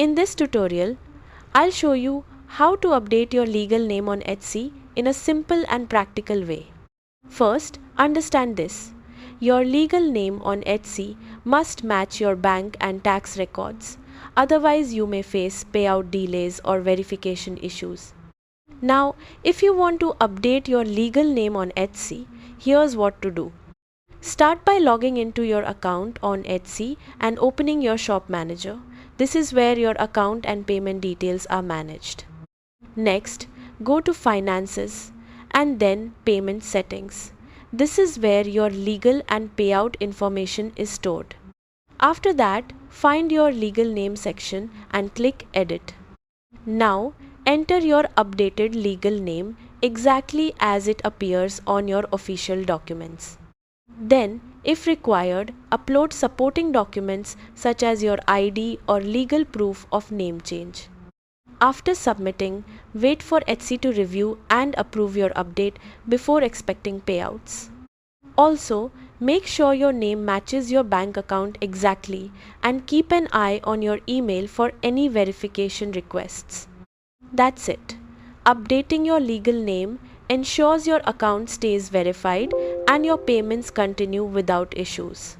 In this tutorial, I'll show you how to update your legal name on Etsy in a simple and practical way. First, understand this. Your legal name on Etsy must match your bank and tax records. Otherwise, you may face payout delays or verification issues. Now, if you want to update your legal name on Etsy, here's what to do. Start by logging into your account on Etsy and opening your shop manager. This is where your account and payment details are managed. Next, go to Finances and then Payment Settings. This is where your legal and payout information is stored. After that, find your legal name section and click Edit. Now, enter your updated legal name exactly as it appears on your official documents. Then, if required, upload supporting documents such as your ID or legal proof of name change. After submitting, wait for Etsy to review and approve your update before expecting payouts. Also, make sure your name matches your bank account exactly and keep an eye on your email for any verification requests. That's it. Updating your legal name ensures your account stays verified and your payments continue without issues.